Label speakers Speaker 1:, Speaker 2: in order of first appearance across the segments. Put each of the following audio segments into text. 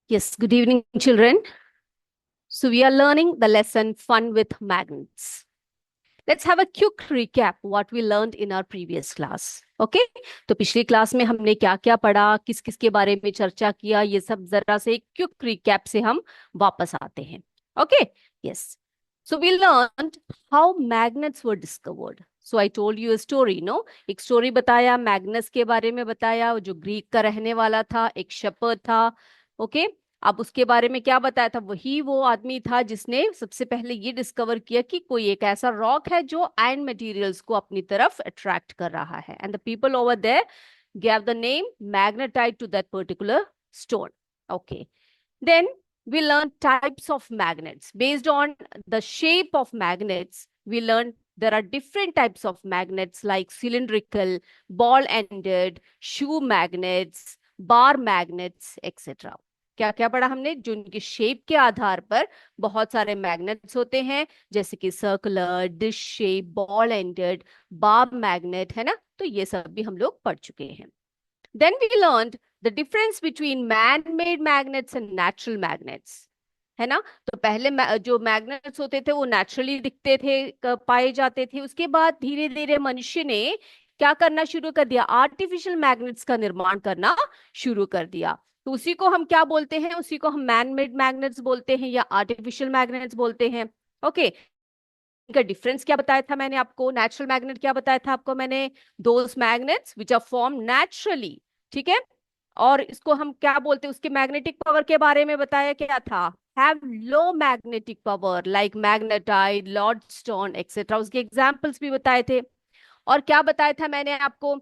Speaker 1: Yes, good evening, children. So we are learning the lesson Fun with Magnets. Let's have a quick recap what we learned in our previous class. Okay? तो पिछली class में हमने क्या क्या पढ़ा, किस किस के बारे में चर्चा किया, ये सब जरा से एक क्विक रिकैप से हम वापस आते हैं. Okay? Yes. So we learned how magnets were discovered. So I told you a story, no? एक स्टोरी बताया, मैग्नस के बारे में बताया, जो ग्रीक का रहने वाला था, एक शेपर्ड था. ओके? अब उसके बारे में क्या बताया था? वही वो आदमी था जिसने सबसे पहले ये डिस्कवर किया कि कोई एक ऐसा रॉक है जो आयरन मटेरियल्स को अपनी तरफ अट्रैक्ट कर रहा है. And the people over there gave the name magnetite to that particular stone. Okay. Then we learned types of magnets. Based on the shape of magnets, we learned there are different types of magnets like cylindrical, ball-ended, shoe magnets, bar magnets, etc. क्या क्या पढ़ा हमने? जो उनकी shape के आधार पर बहुत सारे मैग्नेट्स होते हैं, जैसे कि circular, dish shape, ball ended, bar magnet, है ना? तो ये सब भी हम लोग पढ़ चुके हैं. Then we learned the difference between man-made magnets and natural magnets. है ना? तो पहले जो मैग्नेट्स होते थे वो नेचुरली दिखते थे, पाए जाते थे. उसके बाद धीरे धीरे मनुष्य ने क्या करना शुरू कर दिया? आर्टिफिशियल मैग्नेट्स का निर्माण करना शुरू कर दिया. तो उसी को हम क्या बोलते हैं? उसी को हम मैन मेड मैग्नेट्स बोलते हैं या आर्टिफिशियल मैग्नेट्स बोलते हैं. ओके. इनका डिफरेंस क्या बताया था मैंने आपको? नेचुरल मैग्नेट क्या बताया था आपको मैंने? Those magnets which are form naturally. ठीक है. और इसको हम क्या बोलते हैं? उसके मैग्नेटिक पावर के बारे में बताया क्या था? Have low magnetic power like magnetite, lodestone etcetera. उसके एग्जांपल्स भी बताए थे. और क्या बताया था मैंने आपको?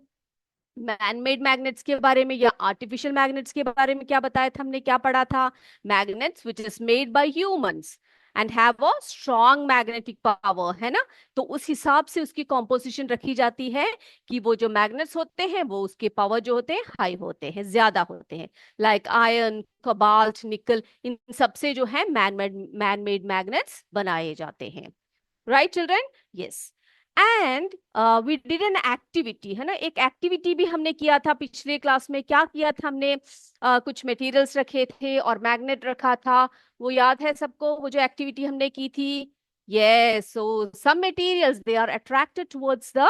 Speaker 1: मैनमेड मैग्नेट्स के बारे में या आर्टिफिशियल मैग्नेट्स के बारे में क्या बताया था? हमने क्या पढ़ा था? Magnets which is made by humans and have a strong magnetic power, है ना? तो उस हिसाब से उसकी कॉम्पोजिशन रखी जाती है कि वो जो मैग्नेट्स होते हैं वो उसके पावर जो होते हैं हाई होते हैं, ज्यादा होते हैं. लाइक आयरन, कोबाल्ट, निकल, इन सबसे जो है मैन मेड मैग्नेट्स बनाए जाते हैं. Right children? Yes. And we did an activity, है ना? एक एक्टिविटी भी हमने किया था पिछले क्लास में. क्या किया था हमने? कुछ मटेरियल्स रखे थे और मैग्नेट रखा था. वो याद है सबको वो जो एक्टिविटी हमने की थी? Yes. So some materials they are attracted towards the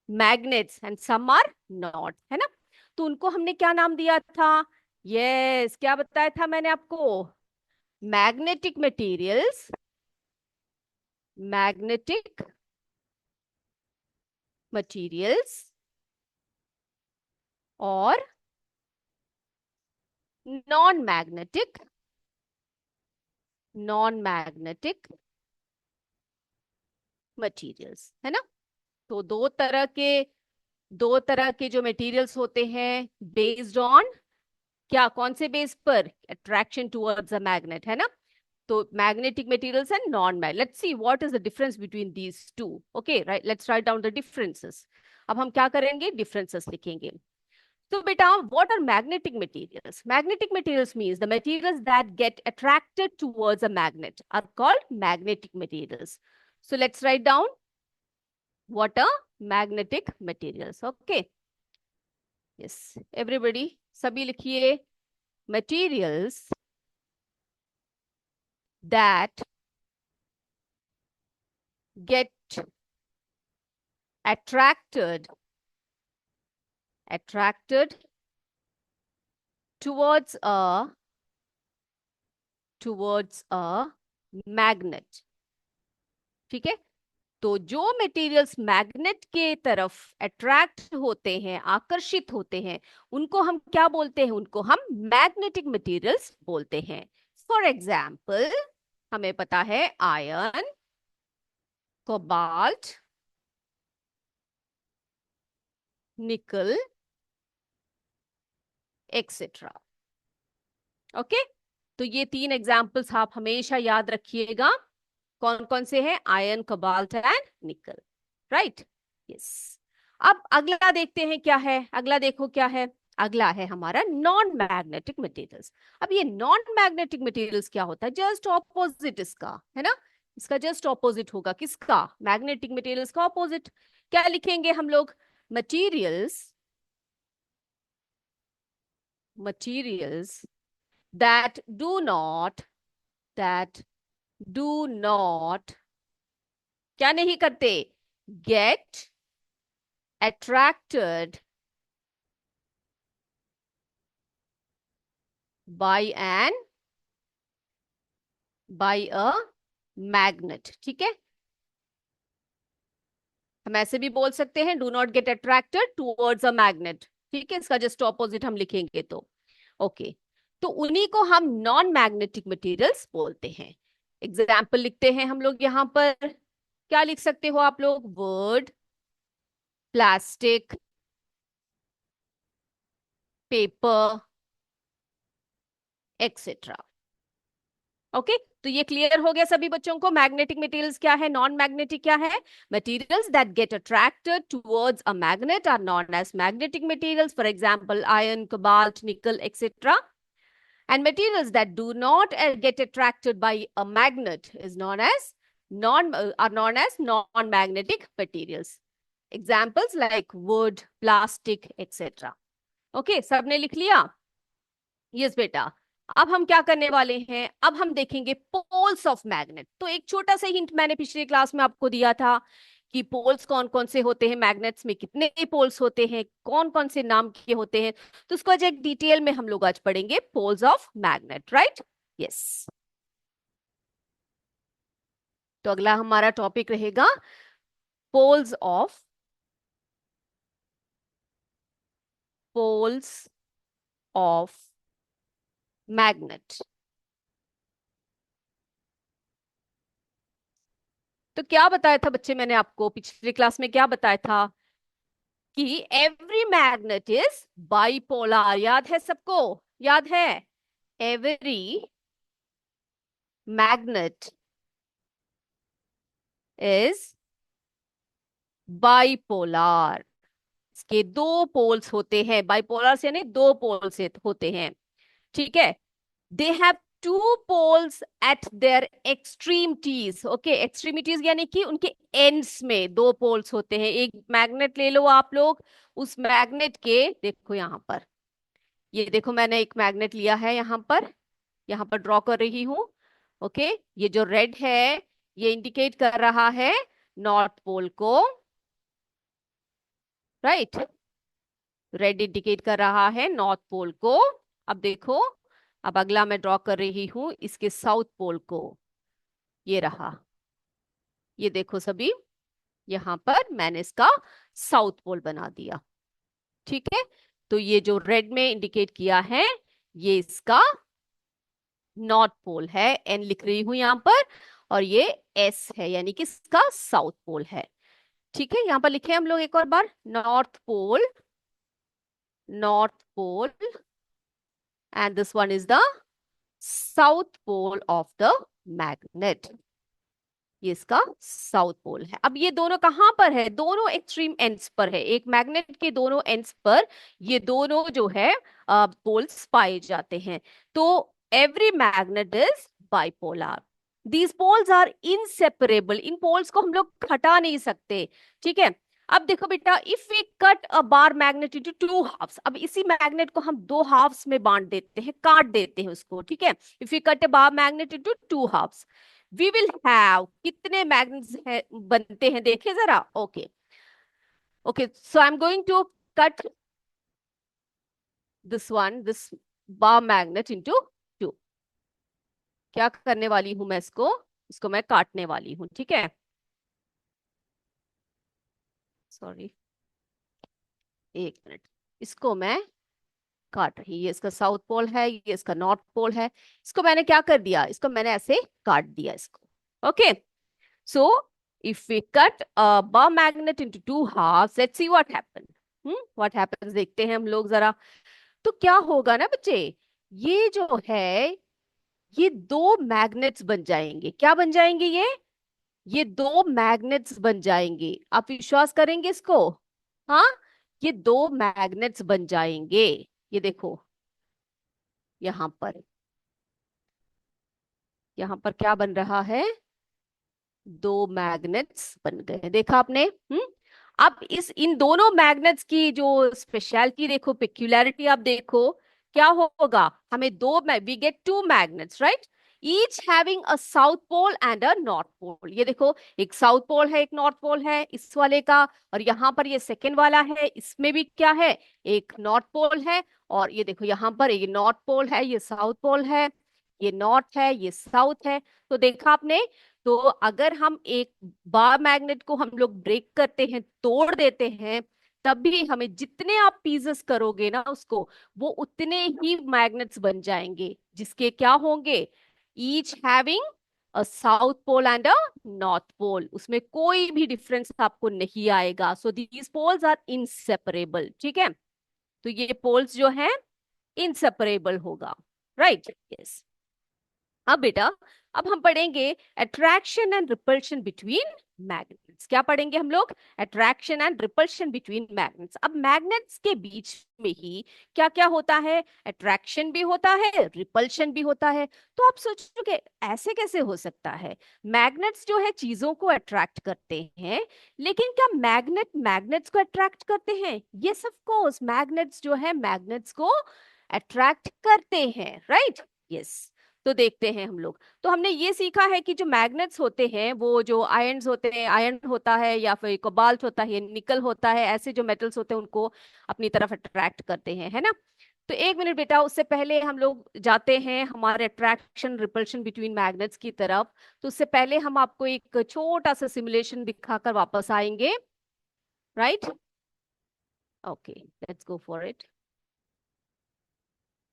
Speaker 1: magnets and some are not, है ना? तो उनको हमने क्या नाम दिया था? यस. क्या बताया था मैंने आपको? मैग्नेटिक मटेरियल्स, मैग्नेटिक मटेरियल्स और नॉन मैग्नेटिक मटेरियल्स, है ना? तो दो तरह के जो मटेरियल्स होते हैं बेस्ड ऑन क्या? कौन से बेस पर? अट्रैक्शन टुवर्ड्स अ मैग्नेट, है ना? तो magnetic materials and non magnet. Let's see what is the difference between these two. Okay, right. Let's write down the differences. अब हम क्या करेंगे? डिफरेंसेस लिखेंगे. So, beta, what are magnetic materials? Magnetic materials means the materials that get attracted towards a magnet are called magnetic materials. So, let's write down what are magnetic materials. Okay. Yes. Everybody, sabhi likhiye. Materials that get attracted towards a magnet. ठीक है. तो जो materials magnet के तरफ attract होते हैं, आकर्षित होते हैं, उनको हम क्या बोलते हैं? उनको हम मैग्नेटिक मटेरियल्स बोलते हैं. फॉर एग्जाम्पल, हमें पता है iron, cobalt, nickel etcetera. Okay. तो ये 3 एग्जाम्पल्स आप हमेशा याद रखिएगा. कौन कौन से हैं? आयरन, कोबाल्ट एंड निकल. राइट. यस. अब अगला देखते हैं क्या है. अगला देखो क्या है. अगला है हमारा नॉन मैग्नेटिक मटेरियल्स. अब ये नॉन मैग्नेटिक मटेरियल्स क्या होता है? जस्ट ऑपोजिट इसका, है ना? इसका जस्ट ऑपोजिट होगा. किसका? मैग्नेटिक मटेरियल्स का ऑपोजिट. क्या लिखेंगे हम लोग? Materials that do not that do not क्या नहीं करते, get attracted by a magnet। ठीक है, हम ऐसे भी बोल सकते हैं do not get attracted towards a magnet. ठीक है, इसका जस्ट ऑपोजिट हम लिखेंगे तो ओके। तो उन्हीं को हम नॉन मैग्नेटिक मटेरियल्स बोलते हैं। एग्जाम्पल लिखते हैं हम लोग यहाँ पर, क्या लिख सकते हो आप लोग, word, plastic, paper, etcetera. Okay, तो ये क्लियर हो गया सभी बच्चों को, मैग्नेटिक मटेरियल्स क्या है, नॉन मैग्नेटिक क्या है। Materials that get attracted towards a magnet are non as magnetic materials, for example iron, cobalt, nickel, etcetera. And materials that do not get attracted by a magnet is known as non-magnetic materials. Examples like wood, plastic, etc. Okay, सबने लिख लिया? Yes बेटा। अब हम क्या करने वाले हैं, अब हम देखेंगे पोल्स ऑफ मैग्नेट। तो एक छोटा सा हिंट मैंने पिछली क्लास में आपको दिया था कि पोल्स कौन कौन से होते हैं, मैग्नेट्स में कितने पोल्स होते हैं, कौन कौन से नाम के होते हैं। तो उसको आज एक डिटेल में हम लोग आज पढ़ेंगे, poles of magnet, right. Yes, तो अगला हमारा टॉपिक रहेगा पोल्स ऑफ मैग्नेट। तो क्या बताया था बच्चे मैंने आपको पिछली क्लास में, क्या बताया था कि एवरी मैग्नेट इज बाइपोलर। याद है सबको, याद है, एवरी मैग्नेट इज बाइपोलर। इसके दो पोल्स होते हैं, बाइपोलर से यानी दो पोल्स होते हैं। ठीक है, they have two poles at their extremities. Okay, extremities यानी कि उनके एंड्स में दो पोल्स होते हैं। एक मैग्नेट ले लो आप लोग, उस मैग्नेट के देखो यहां पर, ये देखो मैंने एक मैग्नेट लिया है यहाँ पर ड्रॉ कर रही हूं। ओके, ये जो रेड है ये इंडिकेट कर रहा है नॉर्थ पोल को, राइट। रेड इंडिकेट कर रहा है नॉर्थ पोल को। अब देखो, अब अगला मैं ड्रॉ कर रही हूं इसके साउथ पोल को, ये रहा, ये देखो सभी, यहां पर मैंने इसका साउथ पोल बना दिया। ठीक है, तो ये जो रेड में इंडिकेट किया है ये इसका नॉर्थ पोल है, एन लिख रही हूं यहां पर, और ये एस है यानी कि इसका साउथ पोल है। ठीक है, यहां पर लिखे हम लोग एक और बार, north pole and this one is the south pole of the magnet. ये इसका साउथ पोल है। अब ये दोनों कहां पर है, दोनों एक्सट्रीम एंड्स पर है, एक मैग्नेट के दोनों एंड्स पर ये दोनों जो है पोल्स पाए जाते हैं। तो every magnet is bipolar. These poles are inseparable. इन पोल्स को हम लोग हटा नहीं सकते। ठीक है, अब देखो बेटा, if we cut a bar magnet into two halves, अब इसी मैग्नेट को हम दो हाफ्स में बांट देते हैं, काट देते हैं उसको। ठीक है, if we cut a bar magnet into two halves, we will have कितने मैग्नेट्स बनते हैं, देखे जरा। Okay okay, so I am going to cut this bar magnet into two. क्या करने वाली हूं मैं, इसको मैं काटने वाली हूं। ठीक है, सॉरी, एक मिनट, इसको मैं काट रही, ये इसका साउथ पोल है, ये इसका नॉर्थ पोल है। इसको मैंने क्या कर दिया, इसको मैंने ऐसे काट दिया इसको। Okay, so if we cut a bar magnet into two halves, let's see what happens. What happens देखते हैं हम लोग जरा। तो क्या होगा ना बच्चे, ये जो है ये दो मैग्नेट्स बन जाएंगे। क्या बन जाएंगे ये दो मैग्नेट्स बन जाएंगे। आप विश्वास करेंगे इसको? हाँ, ये दो मैग्नेट्स बन जाएंगे। ये देखो यहाँ पर क्या बन रहा है, दो मैग्नेट्स बन गए, देखा आपने। अब इन दोनों मैग्नेट्स की जो स्पेशलिटी देखो, पेक्यूलरिटी आप देखो क्या होगा, हमें दो, we get two magnets, right, each having a south pole and a north pole. ये देखो, एक साउथ पोल है, एक नॉर्थ पोल है इस वाले का, और यहाँ पर ये सेकेंड वाला है, इसमें भी क्या है, एक नॉर्थ पोल है। और ये देखो यहाँ पर ये नॉर्थ पोल है, ये साउथ पोल है, ये नॉर्थ है, ये साउथ है। तो देखा आपने, तो अगर हम एक बार मैग्नेट को हम लोग ब्रेक करते हैं, तोड़ देते हैं, तब भी हमें जितने आप पीसेस करोगे ना उसको, वो उतने ही मैग्नेट्स बन जाएंगे, जिसके क्या होंगे, each having a south pole and a north pole. उसमें कोई भी डिफरेंस आपको नहीं आएगा। So these poles are inseparable, ठीक है। तो ये पोल्स जो है इनसेपरेबल होगा, राइट, यस। अब बेटा, अब हम पढ़ेंगे attraction and repulsion between magnets. क्या पढ़ेंगे हम लोग, attraction and repulsion between magnets. अब मैग्नेट्स के बीच में ही क्या क्या होता है, अट्रैक्शन भी होता है, रिपल्शन भी होता है। तो आप सोचोगे ऐसे कैसे हो सकता है, मैग्नेट्स जो है चीजों को अट्रैक्ट करते हैं, लेकिन क्या मैग्नेट मैग्नेट्स को अट्रैक्ट करते हैं? यस ऑफ कोर्स, मैग्नेट्स जो है मैग्नेट्स को अट्रैक्ट करते हैं, राइट, यस। तो देखते हैं हम लोग, तो हमने ये सीखा है कि जो मैग्नेट्स होते हैं, वो जो आयन्स होते हैं, आयरन होता है या फिर कोबाल्ट होता है, निकल होता है, ऐसे जो मेटल्स होते हैं उनको अपनी तरफ अट्रैक्ट करते हैं, है ना। तो एक मिनट बेटा, उससे पहले हम लोग जाते हैं हमारे अट्रैक्शन रिपल्शन बिटवीन मैग्नेट्स की तरफ। तो उससे पहले हम आपको एक छोटा सा सिमुलेशन दिखाकर वापस आएंगे, right. Okay, let's go for it.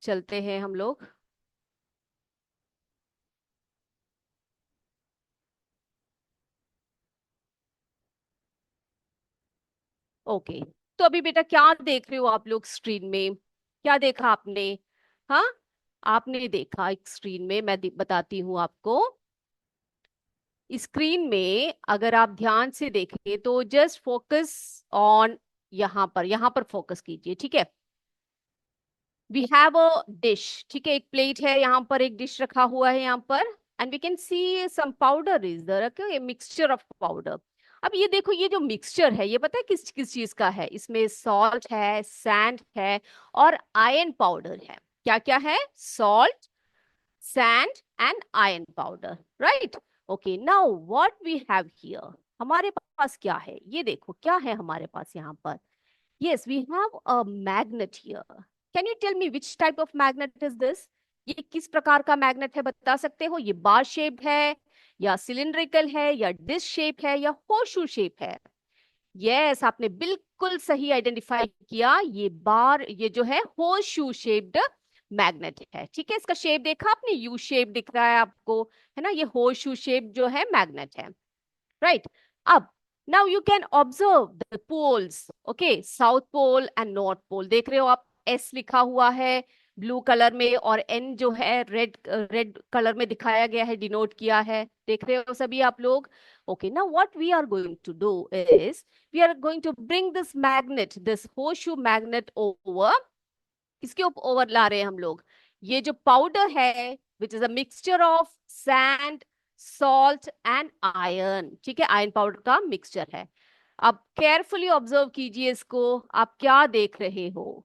Speaker 1: चलते हैं हम लोग। ओके, तो अभी बेटा क्या देख रहे हो आप लोग स्क्रीन में, क्या देखा आपने? हाँ, आपने देखा एक स्क्रीन में, मैं बताती हूँ आपको। स्क्रीन में अगर आप ध्यान से देखें तो जस्ट फोकस ऑन, यहाँ पर फोकस कीजिए, ठीक है। वी हैव अ डिश, ठीक है, एक प्लेट है, यहाँ पर एक डिश रखा हुआ है यहाँ पर, and we can see some powder is there, okay, mixture of powder. अब ये देखो, ये जो मिक्सचर है, ये पता है किस किस चीज का है? इसमें सॉल्ट है, सैंड है, और आयरन पाउडर है। क्या क्या है? Salt, sand and iron powder, right. Okay, now what we have here, हमारे पास क्या है, ये देखो क्या है हमारे पास यहाँ पर। Yes, we have a magnet here. Can you tell me which type of magnet is this? ये किस प्रकार का मैग्नेट है, बता सकते हो? ये बार शेप्ड है, या सिलिंड्रिकल है, या डिस्क शेप है, या होर्सशू शेप है? यस, आपने बिल्कुल सही आइडेंटिफाई किया, ये बार, ये जो है होर्सशू शेप्ड मैग्नेट है, ठीक है। इसका शेप देखा आपने, यू शेप दिख रहा है आपको, है ना, ये होर्सशू शेप जो है मैग्नेट है, राइट। अब now you can observe the poles, okay, south pole and north pole देख रहे हो आप, एस लिखा हुआ है ब्लू कलर में, और एन जो है रेड रेड कलर में दिखाया गया है, डिनोट किया है, देख रहे हो सभी आप लोग। Okay, now what we are going to do is, we are going to bring this magnet, this horseshoe magnet over, इसके ऊपर ओवर ला रहे हैं हम लोग। ये जो पाउडर है, विच is a mixture of sand, salt and iron, ठीक है, आयरन पाउडर का मिक्सचर है। अब केयरफुली ऑब्जर्व कीजिए इसको, आप क्या देख रहे हो?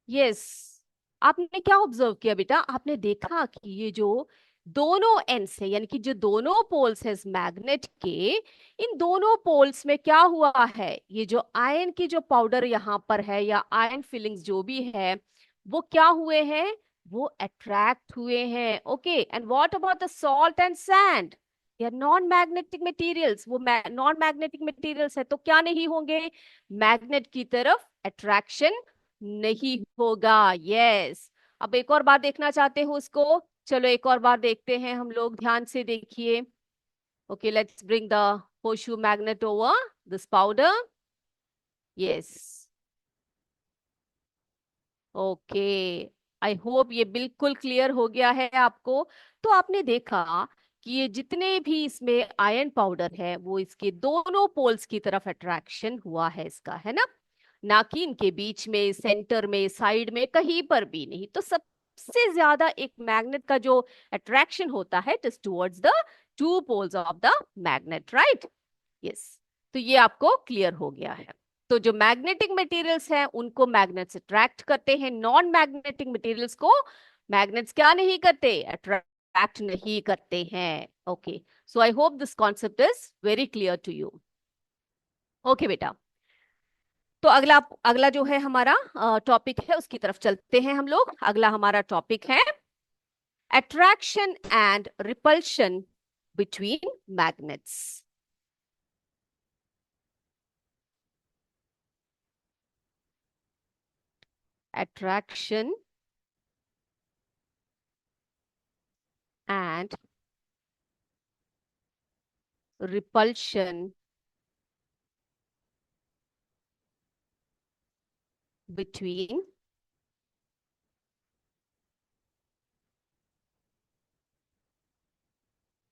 Speaker 1: यस, आपने क्या ऑब्जर्व किया बेटा? आपने देखा कि ये जो दोनों एंड्स है, यानी कि जो दोनों पोल्स है इस मैग्नेट के, इन दोनों पोल्स में क्या हुआ है, ये जो आयरन की जो पाउडर यहाँ पर है, या आयरन फिलिंग्स जो भी है, वो क्या हुए हैं, वो अट्रैक्ट हुए हैं, okay. And what about the salt and sand? ये आर नॉन मैग्नेटिक मटेरियल्स, वो नॉन मैग्नेटिक मटेरियल्स है, तो क्या नहीं होंगे, मैग्नेट की तरफ अट्रैक्शन नहीं होगा, यस। अब एक और बात देखना चाहते हो उसको, चलो एक और बार देखते हैं हम लोग, ध्यान से देखिए। Okay, let's bring the horseshoe magnet over this powder, yes. Okay, I hope ये बिल्कुल क्लियर हो गया है आपको। तो आपने देखा कि ये जितने भी इसमें आयरन पाउडर है, वो इसके दोनों पोल्स की तरफ अट्रैक्शन हुआ है इसका, है ना कि इनके बीच में, सेंटर में, साइड में, कहीं पर भी नहीं। तो सबसे ज्यादा एक मैग्नेट का जो अट्रैक्शन होता है, it is towards the two poles of the magnet, right, yes. तो ये आपको क्लियर हो गया है। तो जो मैग्नेटिक मटेरियल्स हैं उनको मैग्नेट्स अट्रैक्ट करते हैं, नॉन मैग्नेटिक मटेरियल्स को मैग्नेट्स क्या नहीं करते, अट्रैक्ट नहीं करते हैं। Okay, so I hope this concept is very clear to you. Okay बेटा, तो अगला अगला जो है हमारा टॉपिक है उसकी तरफ चलते हैं हम लोग। अगला हमारा टॉपिक है attraction and repulsion between magnets. Attraction and repulsion between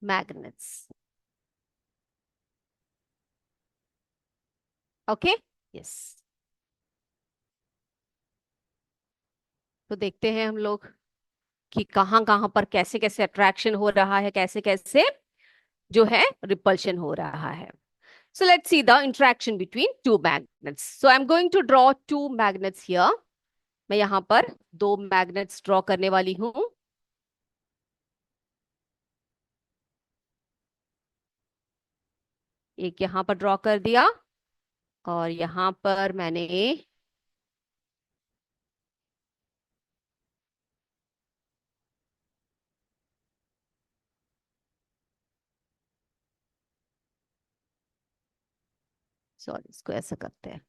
Speaker 1: magnets. Okay? Yes. तो देखते हैं हम लोग कि कहाँ कहाँ पर कैसे कैसे अट्रैक्शन हो रहा है, कैसे कैसे जो है रिपल्शन हो रहा है। So let's see the interaction between two magnets. So I'm going to draw two magnets here. मैं यहाँ पर दो मैग्नेट्स ड्रॉ करने वाली हूं। एक यहाँ पर ड्रॉ कर दिया और यहाँ पर मैंने सॉरी इसको ऐसा करते हैं।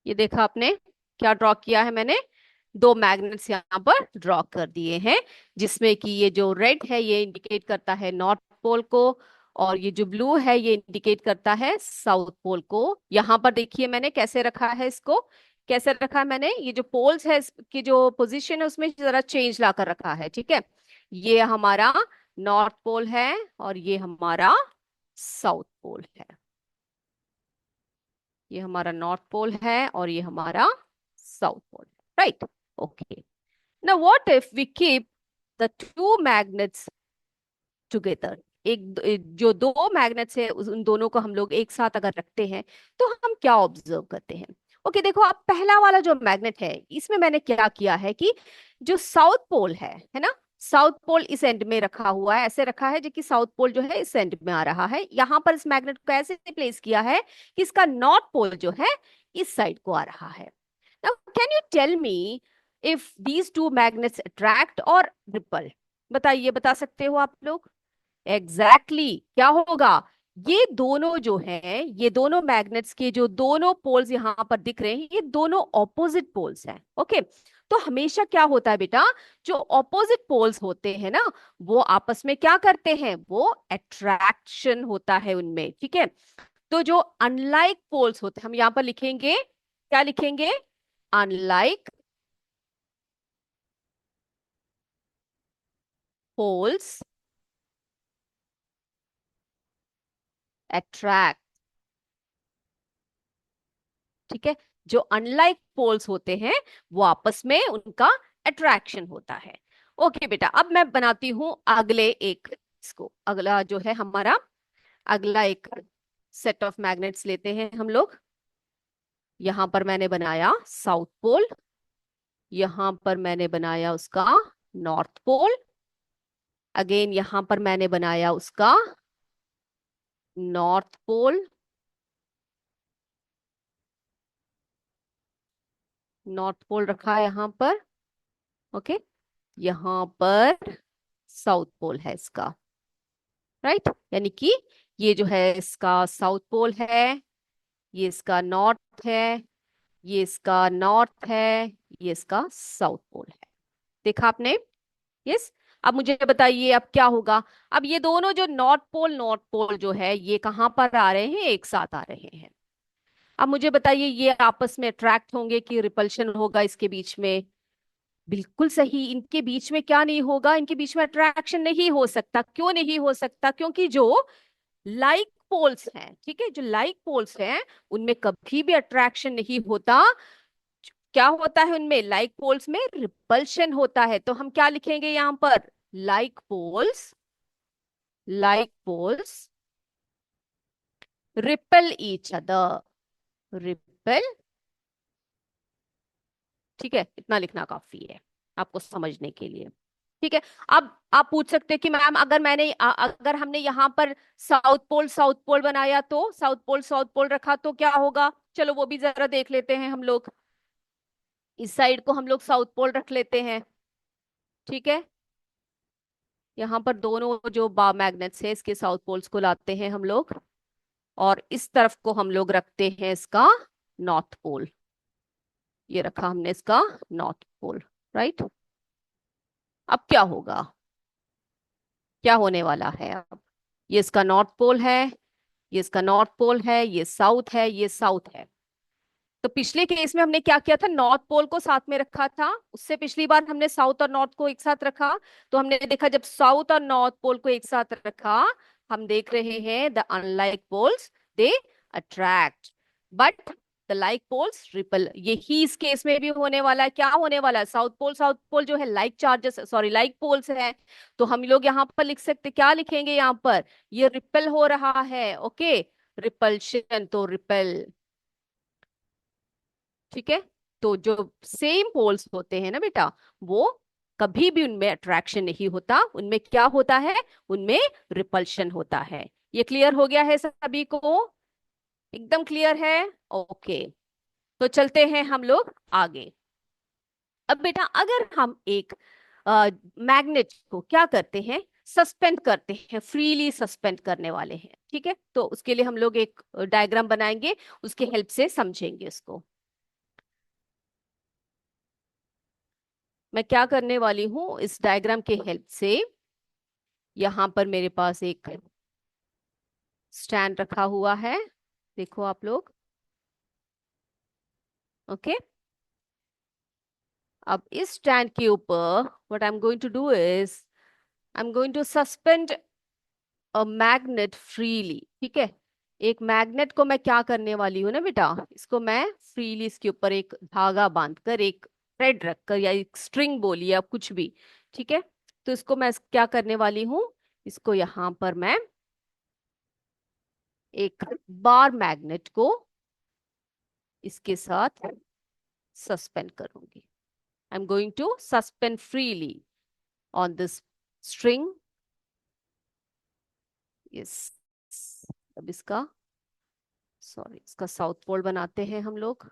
Speaker 1: ये देखा आपने क्या ड्रॉ किया है, मैंने दो मैग्नेट्स यहाँ पर ड्रॉ कर दिए हैं, जिसमें कि ये जो रेड है ये इंडिकेट करता है नॉर्थ पोल को, और ये जो ब्लू है ये इंडिकेट करता है साउथ पोल को। यहाँ पर देखिए मैंने कैसे रखा है इसको, कैसे रखा है मैंने, ये जो पोल्स है इसकी जो पोजीशन है उसमें जरा चेंज ला कर रखा है, ठीक है। ये हमारा नॉर्थ पोल है और ये हमारा साउथ पोल है। ये हमारा नॉर्थ पोल है और ये हमारा साउथ पोल है, right. Okay, now what if we keep the two magnets together. जो दो मैग्नेट्स है उन दोनों को हम लोग एक साथ अगर रखते हैं तो हम क्या ऑब्जर्व करते हैं। ओके देखो, अब पहला वाला जो मैग्नेट है इसमें मैंने क्या किया है कि जो साउथ पोल है ना, साउथ पोल इस एंड में रखा हुआ है, ऐसे रखा है जो कि साउथ पोल जो है इस एंड में आ रहा है। यहाँ पर इस मैग्नेट को ऐसे प्लेस किया है कि इसका नॉर्थ पोल जो है इस साइड को आ रहा है। Now can you tell me if these two magnets attract और रिपल। बताइए, बता सकते हो आप लोग? एग्जैक्टली exactly, क्या होगा, ये दोनों जो हैं, ये दोनों मैग्नेट्स के जो दोनों पोल्स यहाँ पर दिख रहे हैं ये दोनों ऑपोजिट पोल्स हैं। ओके, तो हमेशा क्या होता है बेटा, जो ऑपोजिट पोल्स होते हैं ना वो आपस में क्या करते हैं, वो अट्रैक्शन होता है उनमें, ठीक है। तो जो अनलाइक पोल्स होते हैं, हम यहाँ पर लिखेंगे, क्या लिखेंगे, अनलाइक पोल्स अट्रैक्ट, ठीक है। जो अनलाइक पोल्स होते हैं वो आपस में उनका अट्रैक्शन होता है। ओके बेटा, अब मैं बनाती हूं अगले एक, इसको अगला जो है हमारा अगला एक सेट ऑफ मैग्नेट्स लेते हैं हम लोग। यहां पर मैंने बनाया साउथ पोल, यहां पर मैंने बनाया उसका नॉर्थ पोल, अगेन यहां पर मैंने बनाया उसका नॉर्थ पोल, नॉर्थ पोल रखा है यहां पर। ओके, यहां पर साउथ पोल है इसका, राइट। यानी कि ये जो है इसका साउथ पोल है, ये इसका नॉर्थ है, ये इसका नॉर्थ है, ये इसका साउथ पोल है। देखा आपने? यस। अब मुझे बताइए अब क्या होगा। अब ये दोनों जो नॉर्थ पोल जो है ये कहाँ पर आ रहे हैं, एक साथ आ रहे हैं। अब मुझे बताइए ये आपस में अट्रैक्ट होंगे कि रिपल्शन होगा इसके बीच में? बिल्कुल सही, इनके बीच में क्या नहीं होगा, इनके बीच में अट्रैक्शन नहीं हो सकता। क्यों नहीं हो सकता? क्योंकि जो लाइक पोल्स हैं, ठीक है, जो लाइक पोल्स हैं उनमें कभी भी अट्रैक्शन नहीं होता। क्या होता है उनमें, लाइक पोल्स में रिपल्शन होता है। तो हम क्या लिखेंगे यहां पर, like poles, like poles repel each other, repel. ठीक है, इतना लिखना काफी है आपको समझने के लिए। ठीक है। अब आप पूछ सकते हैं कि मैम अगर अगर हमने यहाँ पर साउथ पोल बनाया तो साउथ पोल रखा तो क्या होगा? चलो वो भी जरा देख लेते हैं हम लोग। इस साइड को हम लोग साउथ पोल रख लेते हैं। ठीक है, यहाँ पर दोनों जो बा मैग्नेट्स है इसके साउथ पोल्स को लाते हैं हम लोग, और इस तरफ को हम लोग रखते हैं इसका नॉर्थ पोल। ये रखा हमने इसका नॉर्थ पोल, राइट। अब क्या होगा, क्या होने वाला है अब? ये इसका नॉर्थ पोल है, ये इसका नॉर्थ पोल है, ये साउथ है, ये साउथ है। तो पिछले केस में हमने क्या किया था, नॉर्थ पोल को साथ में रखा था। उससे पिछली बार हमने साउथ और नॉर्थ को एक साथ रखा। तो हमने देखा जब साउथ और नॉर्थ पोल को एक साथ रखा, हम देख रहे हैं the unlike poles they attract, but the like poles repel. यही इस केस में भी होने वाला है। क्या होने वाला है? साउथ पोल जो है like charges, sorry like poles है। तो हम लोग यहाँ पर लिख सकते, क्या लिखेंगे यहाँ पर? ये रिपल हो रहा है, ओके, रिपल्शन, तो रिपल। ठीक है। तो जो सेम पोल्स होते हैं ना बेटा, वो कभी भी उनमें अट्रैक्शन नहीं होता, उनमें क्या होता है? उनमें रिपल्शन होता है। ये क्लियर हो गया है सभी को? एकदम क्लियर है? ओके। तो चलते हैं हम लोग आगे। अब बेटा अगर हम एक मैग्नेट को क्या करते हैं, सस्पेंड करते हैं, फ्रीली सस्पेंड करने वाले हैं, ठीक है, तो उसके लिए हम लोग एक डायग्राम बनाएंगे, उसके हेल्प से समझेंगे इसको। मैं क्या करने वाली हूं इस डायग्राम के हेल्प से, यहां पर मेरे पास एक स्टैंड रखा हुआ है, देखो आप लोग, ओके। अब इस स्टैंड के ऊपर what I am going to do is I am going to suspend a magnet freely. ठीक है, एक मैग्नेट को मैं क्या करने वाली हूँ ना बेटा, इसको मैं फ्रीली इसके ऊपर एक धागा बांधकर, एक थ्रेड रखकर, या एक स्ट्रिंग बोलिए आप कुछ भी, ठीक है। तो इसको मैं क्या करने वाली हूँ, इसको यहाँ पर मैं एक बार मैग्नेट को इसके साथ सस्पेंड करूंगी। I am going to suspend freely on this string. Yes, अब इसका, सॉरी, इसका साउथ पोल बनाते हैं हम लोग।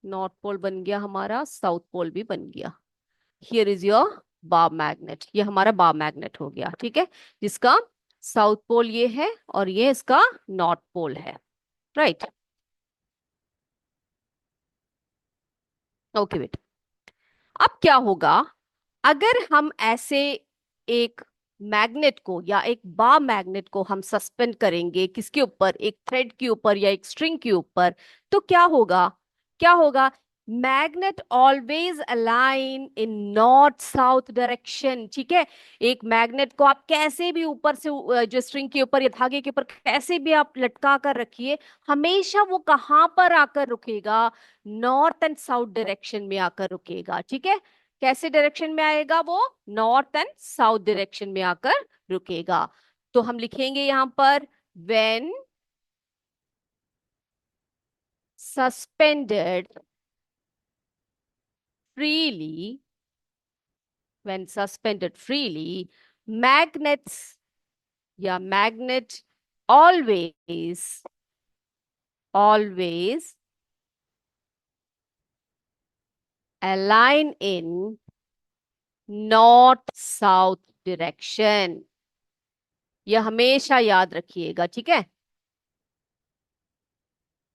Speaker 1: नॉर्थ पोल बन गया हमारा, साउथ पोल भी बन गया। Here is your bar magnet, ये हमारा बार मैग्नेट हो गया, ठीक है, जिसका साउथ पोल ये है और ये इसका नॉर्थ पोल है, राइट। ओके बेटा, अब क्या होगा अगर हम ऐसे एक मैग्नेट को या एक बार मैग्नेट को हम सस्पेंड करेंगे, किसके ऊपर? एक थ्रेड के ऊपर या एक स्ट्रिंग के ऊपर। तो क्या होगा, क्या होगा? मैग्नेट ऑलवेज अलाइन इन नॉर्थ साउथ डायरेक्शन। ठीक है, एक मैग्नेट को आप कैसे भी ऊपर से जो स्ट्रिंग के ऊपर या धागे के ऊपर कैसे भी आप लटका कर रखिए, हमेशा वो कहाँ पर आकर रुकेगा? नॉर्थ एंड साउथ डायरेक्शन में आकर रुकेगा। ठीक है, कैसे डायरेक्शन में आएगा वो? नॉर्थ एंड साउथ डायरेक्शन में आकर रुकेगा। तो हम लिखेंगे यहां पर when suspended freely, when suspended freely, magnets या magnet always, always align in north south direction। यह हमेशा याद रखिएगा, ठीक है,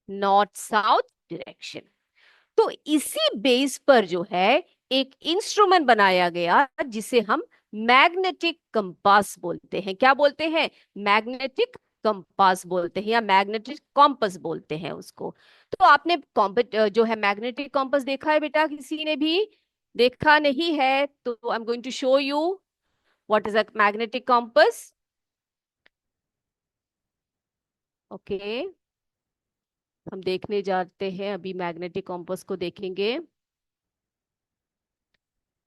Speaker 1: नॉर्थ साउथ डायरेक्शन। तो इसी बेस पर जो है एक इंस्ट्रूमेंट बनाया गया जिसे हम मैग्नेटिक कंपास बोलते हैं। क्या बोलते हैं? मैग्नेटिक कंपास बोलते हैं या मैग्नेटिक कॉम्पस बोलते हैं उसको। तो आपने जो है मैग्नेटिक कॉम्पस देखा है बेटा? किसी ने भी देखा नहीं है तो I am going to show you what is a magnetic compass. Okay, हम देखने जाते हैं अभी, मैग्नेटिक कॉम्पस को देखेंगे।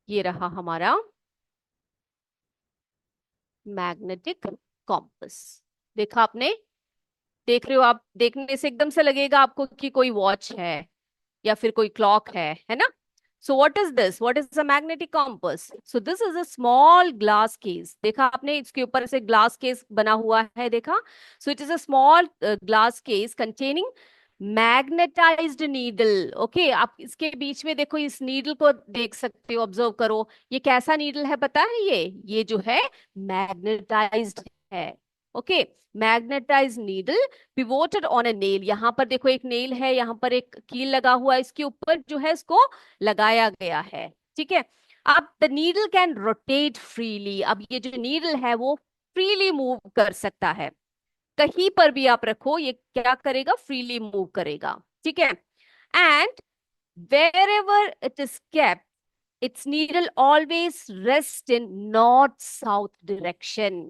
Speaker 1: ये रहा हमारा मैग्नेटिक कॉम्पस, देखा आपने? देख रहे हो आप, देखने से एकदम से लगेगा आपको कि कोई वॉच है या फिर कोई क्लॉक है ना? So what is this? What is a magnetic compass? So this is a small glass case. देखा आपने, इसके ऊपर से ग्लास केस बना हुआ है, देखा? So it is a small glass case containing magnetised needle. Okay, आप इसके बीच में देखो, इस नीडल को देख सकते हो, ऑब्जर्व करो। ये कैसा नीडल है पता है? ये जो है मैग्नेटाइज्ड है। Okay, magnetised needle pivoted on a nail. यहाँ पर देखो एक नेल है, यहाँ पर एक कील लगा हुआ है, इसके ऊपर जो है इसको लगाया गया है। ठीक है, अब the needle can rotate freely. अब ये जो नीडल है वो फ्रीली मूव कर सकता है। कहीं पर भी आप रखो, ये क्या करेगा? फ्रीली मूव करेगा। ठीक है, and wherever it is kept, its needle always rest in north south direction.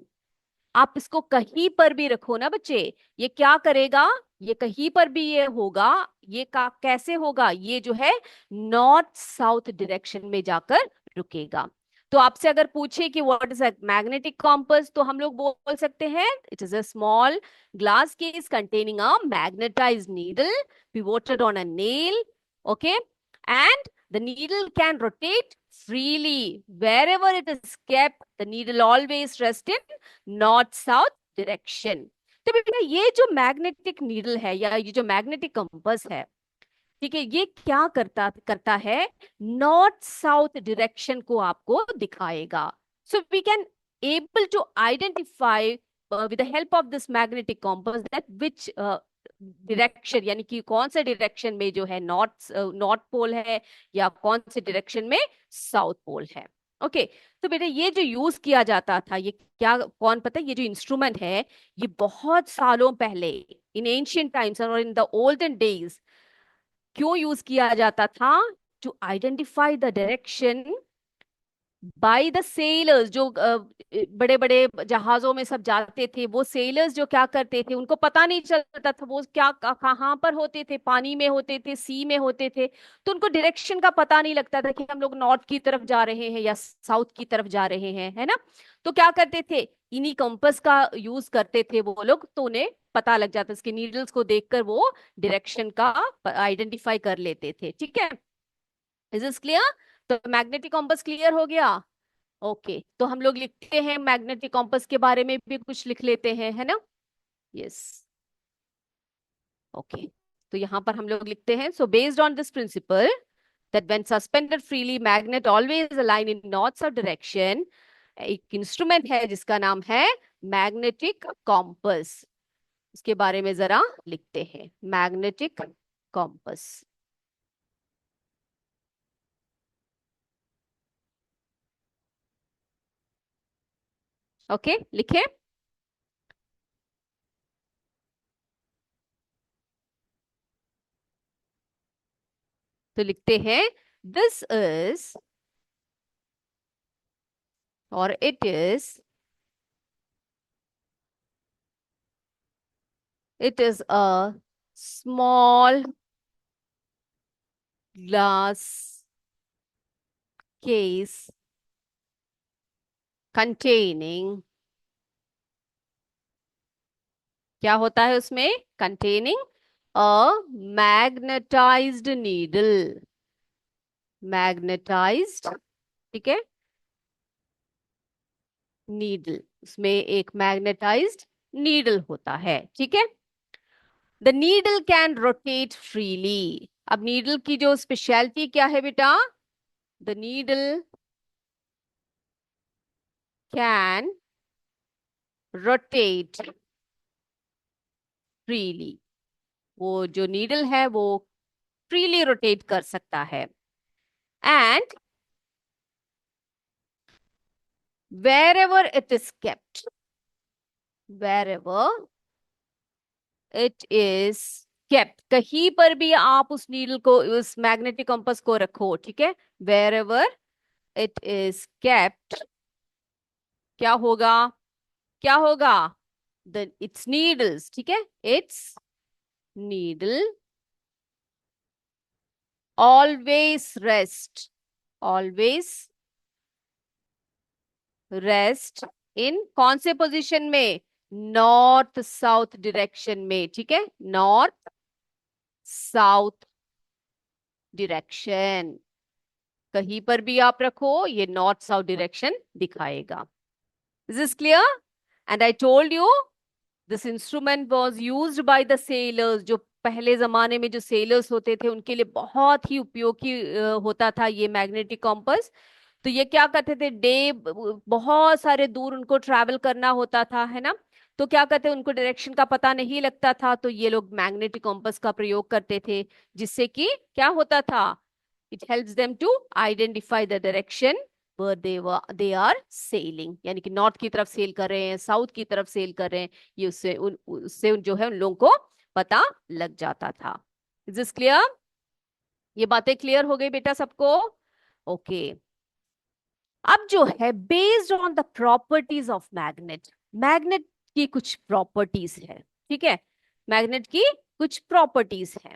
Speaker 1: आप इसको कहीं पर भी रखो ना बच्चे, ये क्या करेगा? ये कहीं पर भी ये होगा। ये कैसे होगा? ये जो है नॉर्थ साउथ डायरेक्शन में जाकर रुकेगा। तो आपसे अगर पूछे कि what is a magnetic compass, तो हम लोग बोल सकते हैं it is a small glass case containing a magnetised needle pivoted on a nail. Okay, and the needle can rotate freely. Wherever it is kept, the needle always rests in north south direction. तो बेटा ये जो magnetic needle है या ये जो magnetic compass है, ठीक है, ये क्या करता करता है? नॉर्थ साउथ डायरेक्शन को आपको दिखाएगा। So we can able to identify with the help of this magnetic compass that which direction, यानी कि कौन से डायरेक्शन में जो है नॉर्थ नॉर्थ पोल है या कौन से डायरेक्शन में साउथ पोल है। ओके, तो बेटा ये जो यूज किया जाता था, ये क्या, कौन पता है? ये जो इंस्ट्रूमेंट है, ये बहुत सालों पहले, इन एंशियंट टाइम्स और इन द ओल्डन डेज, क्यों यूज किया जाता था? To identify the direction by the sailors. जो बड़े बड़े जहाजों में सब जाते थे, वो सेलर्स जो क्या करते थे, उनको पता नहीं चलता था वो क्या कहाँ पर होते थे, पानी में होते थे, सी में होते थे, तो उनको डायरेक्शन का पता नहीं लगता था कि हम लोग नॉर्थ की तरफ जा रहे हैं या साउथ की तरफ जा रहे हैं, है ना? तो क्या करते थे? इन्हीं कंपास का यूज करते थे वो लोग, तो उन्हें पता लग जाता, इसके नीडल्स को देखकर वो डायरेक्शन का आइडेंटिफाई कर लेते थे। ठीक है, इज दिस क्लियर? तो मैग्नेटिक कॉम्पस क्लियर हो गया। ओके, तो हम लोग लिखते हैं मैग्नेटिक कॉम्पस के बारे में भी कुछ लिख लेते हैं, है ना? यस, ओके, तो यहां पर हम लोग लिखते हैं, so based on this principle that when suspended freely magnet always align in north south direction. एक इंस्ट्रूमेंट है जिसका नाम है मैग्नेटिक कॉम्पस। इसके बारे में जरा लिखते हैं, मैग्नेटिक कॉम्पस। ओके, लिखे? तो लिखते हैं, दिस इज और it is, it is a small glass case containing, क्या होता है उसमें? containing a magnetized needle, magnetized, ठीक है, needle, उसमें एक magnetized needle होता है। ठीक है, the needle can rotate freely। अब needle की जो स्पेशलिटी क्या है बेटा? the needle can rotate freely। वो जो नीडल है वो फ्रीली रोटेट कर सकता है। And wherever it is kept, wherever it is kept, कहीं पर भी आप उस नीडल को, उस मैग्नेटिक कंपास को रखो, ठीक है, wherever it is kept, क्या होगा? क्या होगा? द इट्स नीडल्स, ठीक है, its needle always rest, always rest in कौन से पोजीशन में? नॉर्थ साउथ डायरेक्शन में, ठीक है, नॉर्थ साउथ डायरेक्शन, कहीं पर भी आप रखो ये नॉर्थ साउथ डायरेक्शन दिखाएगा। Is this clear? And I told you this instrument was used by the sailors. जो पहले जमाने में जो सेलर्स होते थे उनके लिए बहुत ही उपयोगी होता था ये मैग्नेटिक कॉम्पास। तो ये क्या करते थे, बहुत सारे दूर उनको ट्रैवल करना होता था, है ना। तो क्या करते, उनको डायरेक्शन का पता नहीं लगता था, तो ये लोग मैग्नेटिक कॉम्पास का प्रयोग करते थे, जिससे कि क्या होता था, it helps them to identify the direction where they are sailing, यानी कि नॉर्थ की तरफ सेल कर रहे हैं, साउथ की तरफ सेल कर रहे हैं, ये उससे जो है उन लोगों को पता लग जाता था। Is this clear? ये बातें क्लियर हो गई बेटा सबको? ओके। अब जो है based on the properties of magnet, magnet की कुछ प्रॉपर्टीज है, ठीक है, मैग्नेट की कुछ प्रॉपर्टीज है।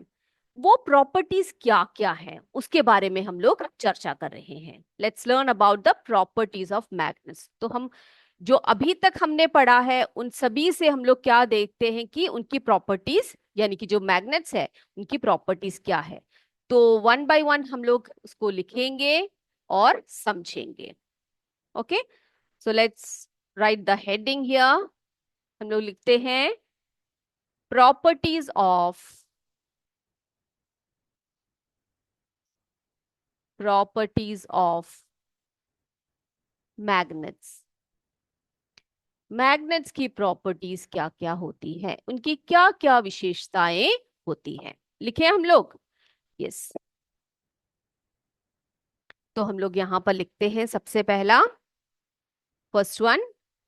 Speaker 1: वो प्रॉपर्टीज क्या क्या है उसके बारे में हम लोग चर्चा कर रहे हैं। Let's learn about the properties of magnets. तो हम जो अभी तक हमने पढ़ा है उन सभी से हम लोग क्या देखते हैं कि उनकी प्रॉपर्टीज, यानी कि जो मैग्नेट्स है उनकी प्रॉपर्टीज क्या है। तो वन बाय वन हम लोग उसको लिखेंगे और समझेंगे। Okay, so let's write the heading here. हम लोग लिखते हैं प्रॉपर्टीज ऑफ मैग्नेट्स। मैग्नेट्स की प्रॉपर्टीज क्या क्या होती हैं, उनकी क्या क्या विशेषताएं होती हैं, लिखे हम लोग। यस, तो हम लोग यहां पर लिखते हैं सबसे पहला, फर्स्ट वन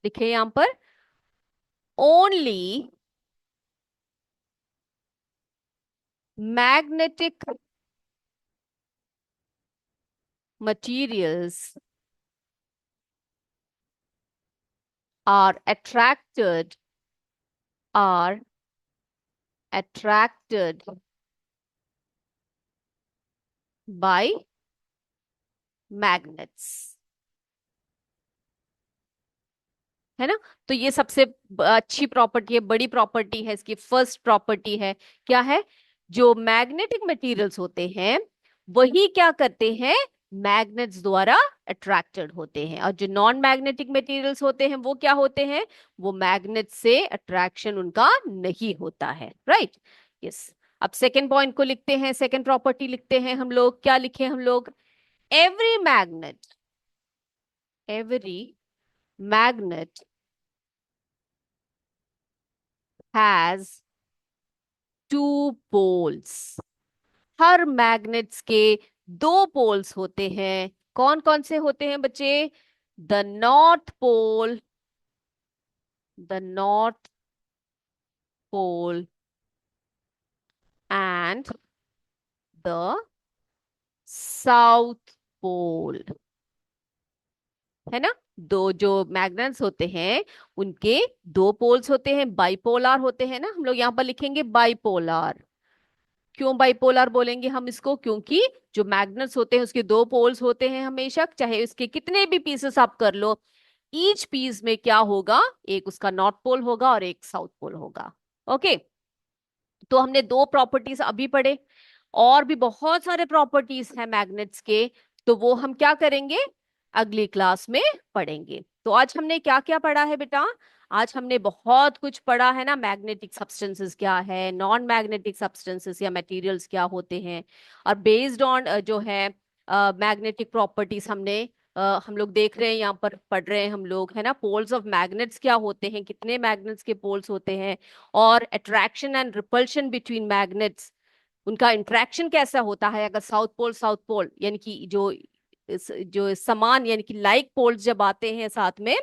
Speaker 1: लिखे यहां पर, only magnetic materials are are attracted by magnets, है ना। तो ये सबसे अच्छी प्रॉपर्टी है, बड़ी प्रॉपर्टी है, इसकी फर्स्ट प्रॉपर्टी है, क्या है, जो मैग्नेटिक मटेरियल्स होते हैं वही क्या करते हैं, मैग्नेट्स द्वारा अट्रैक्टेड होते हैं, और जो नॉन मैग्नेटिक मटेरियल्स होते हैं वो क्या होते हैं, वो मैग्नेट से अट्रैक्शन उनका नहीं होता है, राइट। यस, अब सेकेंड पॉइंट को लिखते हैं, सेकेंड प्रॉपर्टी लिखते हैं हम लोग, क्या लिखे हम लोग, every magnet, every magnet has two poles. हर मैग्नेट्स के दो पोल्स होते हैं। कौन कौन से होते हैं बच्चे, the north pole, the north pole and the south pole, है ना। दो जो मैग्नेट्स होते हैं उनके दो पोल्स होते हैं, बाइपोलर होते हैं ना, हम लोग यहां पर लिखेंगे बाइपोलर। क्यों बाइपोलर बोलेंगे हम इसको, क्योंकि जो मैग्नेट्स होते हैं उसके दो पोल्स होते हैं हमेशा, चाहे उसके कितने भी पीसेस आप कर लो, ईच पीस में क्या होगा, एक उसका नॉर्थ पोल होगा और एक साउथ पोल होगा। ओके, तो हमने दो प्रॉपर्टीज अभी पढ़े, और भी बहुत सारे प्रॉपर्टीज हैं मैग्नेट्स के, तो वो हम क्या करेंगे, अगली क्लास में पढ़ेंगे। तो आज हमने क्या क्या पढ़ा है बेटा, आज हमने बहुत कुछ पढ़ा है ना, मैग्नेटिक सब्सटेंसेस क्या है, नॉन मैग्नेटिक सब्सटेंसेस या मटेरियल्स क्या होते हैं, और बेस्ड ऑन जो है मैग्नेटिक प्रॉपर्टीज हमने हम लोग देख रहे हैं, यहाँ पर पढ़ रहे हैं हम लोग, है ना, पोल्स ऑफ मैग्नेट्स क्या होते हैं, कितने मैग्नेट्स के पोल्स होते हैं, और attraction and repulsion between magnets, उनका इंट्रैक्शन कैसा होता है, अगर साउथ पोल यानी कि जो समान यानी कि लाइक पोल्स जब आते हैं साथ में,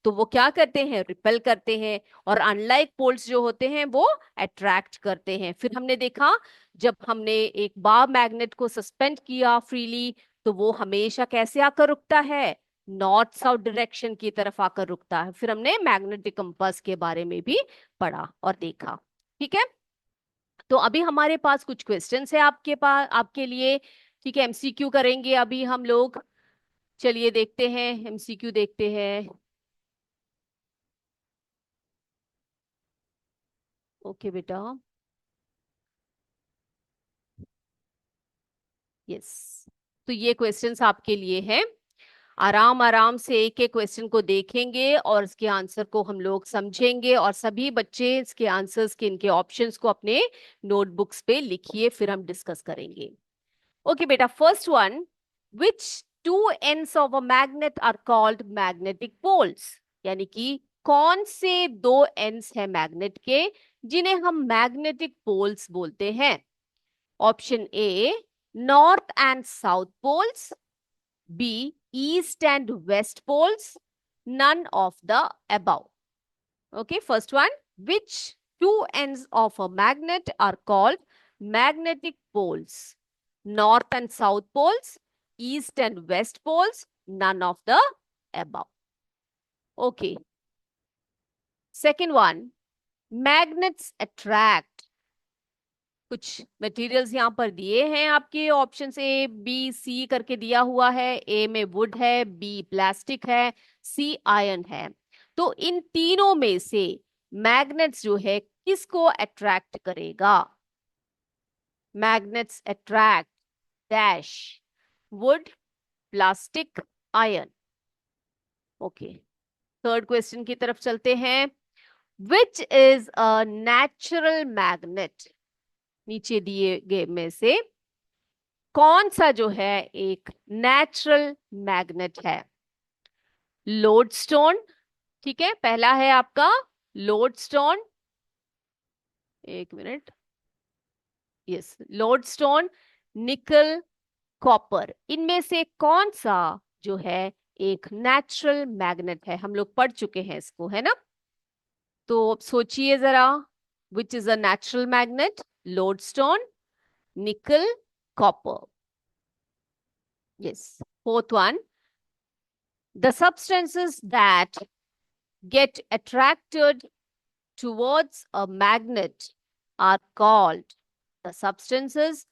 Speaker 1: तो वो क्या करते हैं, रिपेल करते हैं, और अनलाइक पोल्स जो होते हैं वो अट्रैक्ट करते हैं। फिर हमने देखा जब हमने एक बार मैग्नेट को सस्पेंड किया फ्रीली, तो वो हमेशा कैसे आकर रुकता है, नॉर्थ साउथ डायरेक्शन की तरफ आकर रुकता है। फिर हमने मैग्नेटिक कंपास के बारे में भी पढ़ा और देखा, ठीक है। तो अभी हमारे पास कुछ क्वेश्चंस है आपके पास, आपके लिए, ठीक है, एमसीक्यू करेंगे अभी हम लोग। चलिए देखते हैं, एमसीक्यू देखते हैं। ओके बेटा, यस। तो ये क्वेश्चंस आपके लिए हैं। आराम आराम से एक एक क्वेश्चन को देखेंगे और इसके आंसर को हम लोग समझेंगे, और सभी बच्चे इसके आंसर्स के, इनके ऑप्शंस को अपने नोटबुक्स पे लिखिए, फिर हम डिस्कस करेंगे। ओके बेटा, first one, which two ends of a magnet are called magnetic poles? यानी कि कौन से दो एंड्स हैं मैग्नेट के जिन्हें हम मैग्नेटिक पोल्स बोलते हैं? Option A, north and south poles, B, east and west poles, none of the above. Okay, first one, which two ends of a magnet are called magnetic poles? North and south poles, east and west poles, none of the above. Okay, second one, magnets attract. कुछ materials यहाँ पर दिए हैं आपके, option A B C करके दिया हुआ है। ए में वुड है, बी प्लास्टिक है, सी आयरन है। तो इन तीनों में से मैग्नेट्स जो है किसको अट्रैक्ट करेगा? Magnets attract dash would, plastic, iron. Okay, third question की तरफ चलते हैं। विच इज अ नेचुरल मैग्नेट? नीचे दिए गए में से कौन सा जो है एक नेचुरल मैग्नेट है? लोडस्टोन, ठीक है, पहला है आपका लोडस्टोन, एक minute, yes, lodestone, nickel, copper. इनमें से कौन सा जो है एक नेचुरल मैग्नेट है? हम लोग पढ़ चुके हैं इसको, है ना? तो सोचिए जरा, which is a natural magnet? Lodestone, nickel, copper. Yes, fourth one, the substances that get attracted towards a magnet are called, the substances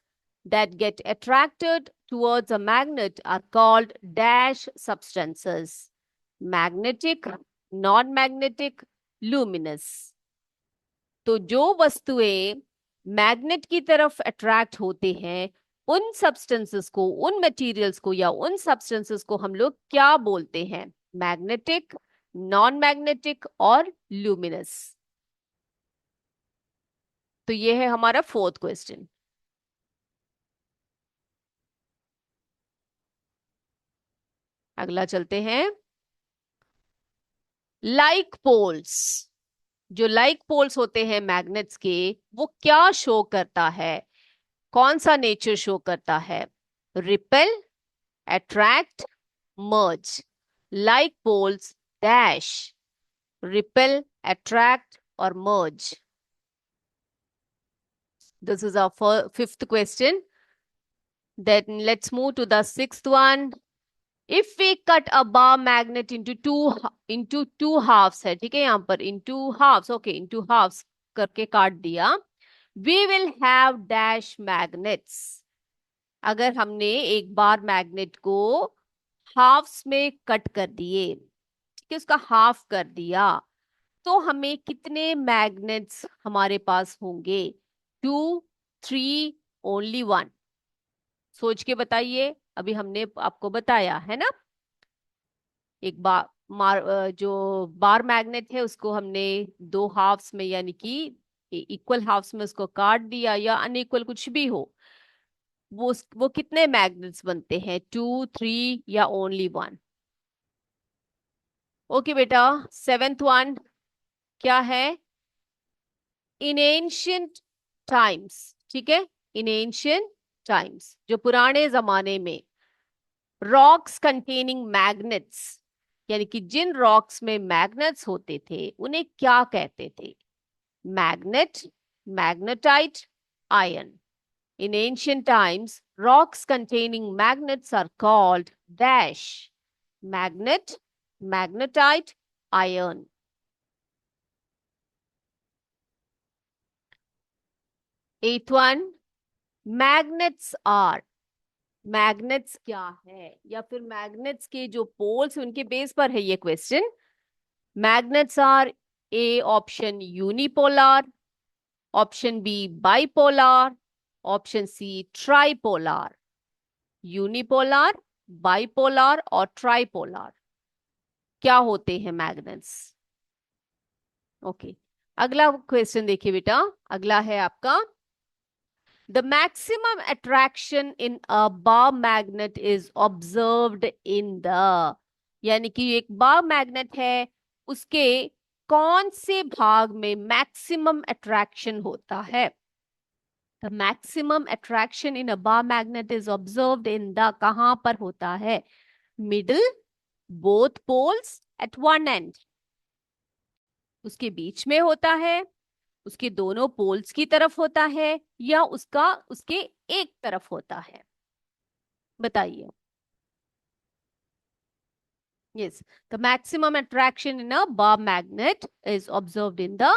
Speaker 1: that get attracted towards a magnet are called dash substances: magnetic, non-magnetic, luminous. तो जो वस्तुएं magnet की तरफ attract होते हैं, उन substances को, उन मटेरियल्स को या उन सब्सटेंसेस को हम लोग क्या बोलते हैं? मैग्नेटिक, नॉन मैग्नेटिक और ल्यूमिनस। तो ये है हमारा फोर्थ क्वेश्चन। अगला चलते हैं, लाइक पोल्स। जो लाइक पोल्स होते हैं मैग्नेट्स के, वो क्या शो करता है? कौन सा नेचर शो करता है? Repel, attract, merge. Like poles dash repel, attract और merge. This is our fifth question. Then let's move to the sixth one. If we cut a bar magnet into two halves है, ठीक है, यहाँ पर into halves, okay, into halves करके काट दिया, we will have dash magnets. अगर हमने एक बार मैग्नेट को हाफ्स में कट कर दिए, ठीक है, उसका हाफ कर दिया, तो हमें कितने मैग्नेट्स हमारे पास होंगे? 2, 3, ओनली 1? सोच के बताइए, अभी हमने आपको बताया है ना। एक जो बार मैग्नेट है उसको हमने दो हाफ्स में, यानी कि इक्वल हाफ्स में उसको काट दिया, या अनइक्वल कुछ भी हो, वो कितने मैग्नेट्स बनते हैं? 2, 3 या ओनली 1? ओके बेटा, सेवेंथ वन क्या है? इन एंशियंट टाइम्स, ठीक है, इन एंशियंट टाइम्स, जो पुराने जमाने में रॉक्स कंटेनिंग मैग्नेट्स, यानी कि जिन रॉक्स में मैग्नेट्स होते थे, उन्हें क्या कहते थे? Magnet, magnetite, ion. In ancient times, rocks containing magnets are called dash magnet, magnetite, iron. Eighth one, magnets are, magnets क्या है, या फिर मैग्नेट्स के जो पोल्स उनके बेस पर है ये question. Magnets are A option unipolar, option B bipolar, option C tripolar. Unipolar, bipolar और ट्राइपोलर क्या होते हैं मैग्नेट्स? ओके, अगला क्वेश्चन देखिए बेटा। अगला है आपका, the maximum attraction in a bar magnet is observed in the, यानी कि एक बार मैग्नेट है, उसके कौन से भाग में मैक्सिमम अट्रैक्शन होता है? The maximum attraction in a bar magnet is observed in the, कहां पर होता है? Middle, both poles, at one end, उसके बीच में होता है, उसके दोनों पोल्स की तरफ होता है, या उसके एक तरफ होता है? बताइए। Yes, the maximum attraction in a bar magnet is observed in the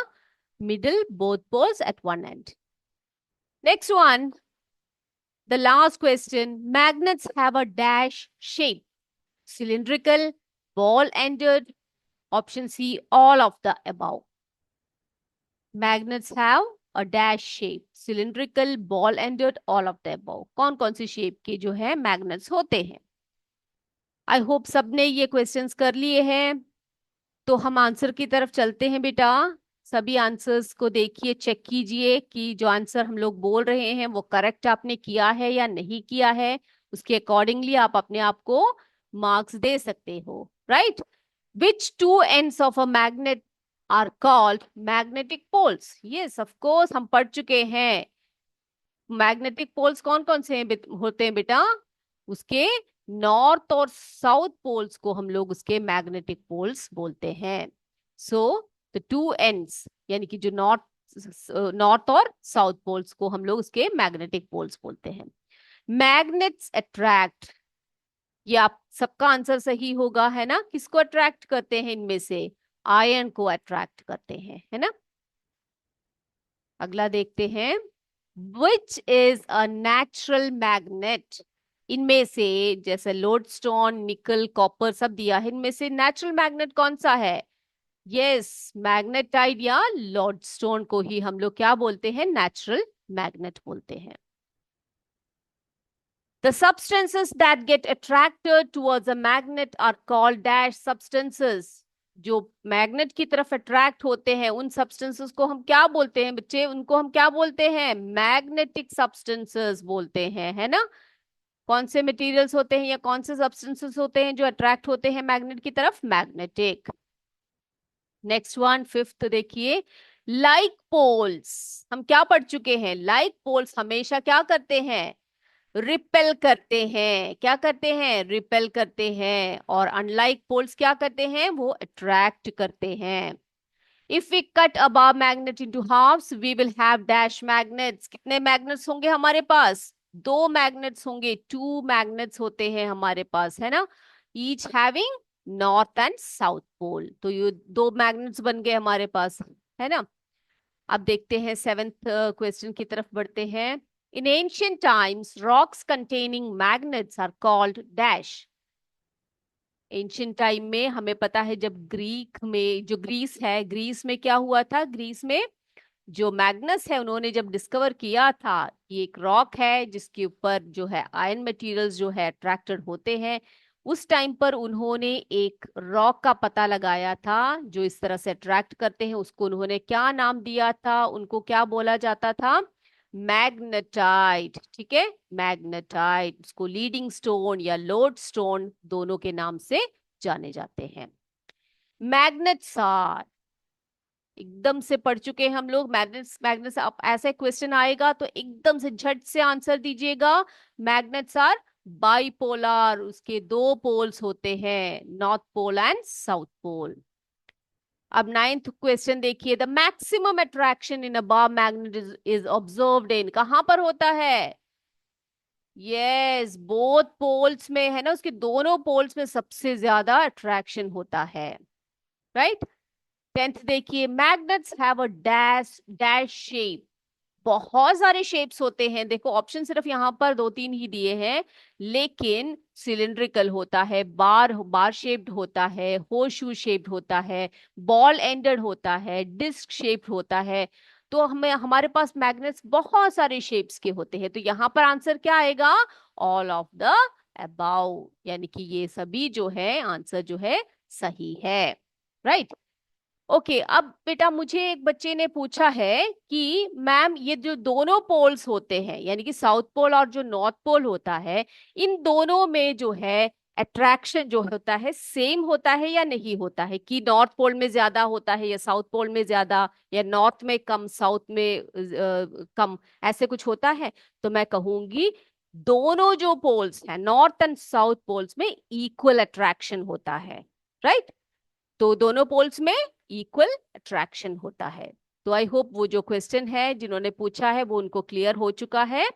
Speaker 1: middle, both poles at one end. Next one, the last question. Magnets have a dash shape, cylindrical, ball-ended. Option C, all of the above. Magnets have a dash shape, cylindrical, ball-ended, all of the above. कौन कौन सी shape के जो है magnets होते हैं? I hope सबने ये questions कर लिए हैं। तो हम आंसर की तरफ चलते हैं बेटा। सभी आंसर्स को देखिए, चेक कीजिए कि जो आंसर हम लोग बोल रहे हैं वो करेक्ट आपने किया है या नहीं किया है। उसके अकॉर्डिंगली आप अपने आप को मार्क्स दे सकते हो, right? Which two ends of a magnet are called magnetic poles? Yes, of course, हम पढ़ चुके हैं। मैग्नेटिक पोल्स कौन कौन से होते हैं बेटा? उसके नॉर्थ और साउथ पोल्स को हम लोग उसके मैग्नेटिक पोल्स बोलते हैं। सो द टू एंड्स, यानी कि जो नॉर्थ और साउथ पोल्स को हम लोग उसके मैग्नेटिक पोल्स बोलते हैं। मैग्नेट्स अट्रैक्ट, ये आप सबका आंसर सही होगा, है ना? किसको अट्रैक्ट करते हैं इनमें से? आयरन को अट्रैक्ट करते हैं, है ना? अगला देखते हैं, विच इज अ नेचुरल मैग्नेट? इनमें से, जैसे लोडस्टोन, निकल, कॉपर सब दिया है, इनमें से नेचुरल मैग्नेट कौन सा है? यस, मैग्नेटाइट या लोडस्टोन को ही हम लोग क्या बोलते हैं? नेचुरल मैग्नेट बोलते हैं। The substances that get attracted towards a magnet are called dash substances. जो मैग्नेट की तरफ अट्रैक्ट होते हैं उन सब्सटेंसेस को हम क्या बोलते हैं बच्चे? उनको हम क्या बोलते हैं? मैग्नेटिक सब्सटेंसेस बोलते हैं, है ना? कौन से मटेरियल्स होते हैं या कौन से सब्सटेंसेस होते हैं जो अट्रैक्ट होते हैं मैग्नेट की तरफ? मैग्नेटिक। नेक्स्ट वन, फिफ्थ देखिए, लाइक पोल्स। हम क्या पढ़ चुके हैं? लाइक पोल्स हमेशा क्या करते हैं? रिपेल करते हैं। क्या करते हैं? रिपेल करते हैं। और अनलाइक पोल्स क्या करते हैं? वो अट्रैक्ट करते हैं। If we cut a bar magnet into halves we will have dash magnets. कितने मैग्नेट्स होंगे हमारे पास? दो मैग्नेट्स होंगे, टू मैग्नेट्स होते हैं हमारे पास, है ना? Each having north and south pole. तो ये दो मैग्नेट्स बन गए हमारे पास, है ना? अब देखते हैं सेवेंथ क्वेश्चन की तरफ बढ़ते हैं। In ancient times, rocks containing magnets are called dash. Ancient time में हमें पता है, जब ग्रीक में, जो ग्रीस है, ग्रीस में क्या हुआ था? ग्रीस में जो मैग्नस है उन्होंने जब डिस्कवर किया था, ये एक रॉक है जिसके ऊपर जो है आयरन मटेरियल्स जो है अट्रैक्टेड होते हैं। उस टाइम पर उन्होंने एक रॉक का पता लगाया था जो इस तरह से अट्रैक्ट करते हैं। उसको उन्होंने क्या नाम दिया था? उनको क्या बोला जाता था? मैग्नेटाइट। ठीक है, मैग्नेटाइट। उसको लीडिंग स्टोन या लोड स्टोन दोनों के नाम से जाने जाते हैं। मैग्नेट्स आर, एकदम से पढ़ चुके हैं हम लोग मैग्नेट्स। मैग्नेट्स, आप ऐसे क्वेश्चन आएगा तो एकदम से झट से आंसर दीजिएगा। मैग्नेट्स आर बाइपोलर, उसके दो पोल्स होते हैं, north pole and south pole. अब नाइन्थ क्वेश्चन देखिए, the maximum attraction in a bar magnet is observed in, कहां पर होता है? यस, बोथ पोल्स में, है ना? उसके दोनों पोल्स में सबसे ज्यादा अट्रैक्शन होता है, राइट? टेंथ देखिए, magnets have a dash dash shape. बहुत सारे शेप्स होते हैं, देखो ऑप्शन सिर्फ यहाँ पर दो तीन ही दिए हैं, लेकिन सिलिंड्रिकल होता है, बार बार शेप्ड होता है, होर्स शू शेप्ड होता है, बॉल एंडेड होता है, डिस्क शेप्ड होता है। तो हमें हमारे पास मैग्नेट्स बहुत सारे शेप्स के होते हैं, तो यहाँ पर आंसर क्या आएगा? ऑल ऑफ द अबाउ, यानी कि ये सभी जो है आंसर जो है सही है, राइट। ओके, अब बेटा मुझे एक बच्चे ने पूछा है कि मैम ये जो दोनों पोल्स होते हैं, यानी कि साउथ पोल और जो नॉर्थ पोल होता है, इन दोनों में जो है अट्रैक्शन जो होता है सेम होता है या नहीं होता है, कि नॉर्थ पोल में ज्यादा होता है या साउथ पोल में ज्यादा, या नॉर्थ में कम साउथ में कम, ऐसे कुछ होता है? तो मैं कहूंगी दोनों जो पोल्स हैं नॉर्थ एंड साउथ पोल्स में इक्वल अट्रैक्शन होता है, राइट। तो दोनों पोल्स में इक्वल अट्रैक्शन होता है। तो आई होप वो जो क्वेश्चन है जिन्होंने पूछा है वो उनको क्लियर हो चुका है,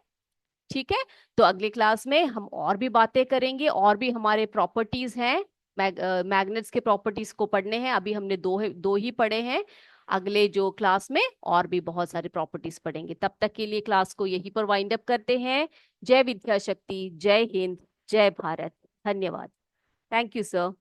Speaker 1: ठीक है। तो अगले क्लास में हम और भी बातें करेंगे, और भी हमारे प्रॉपर्टीज हैं, मैग्नेट्स के प्रॉपर्टीज को पढ़ने हैं। अभी हमने दो ही पढ़े हैं, अगले जो क्लास में और भी बहुत सारे प्रॉपर्टीज पढ़ेंगे। तब तक के लिए क्लास को यहीं पर वाइंड अप करते हैं। जय विद्या शक्ति, जय हिंद, जय भारत, धन्यवाद। Thank you sir.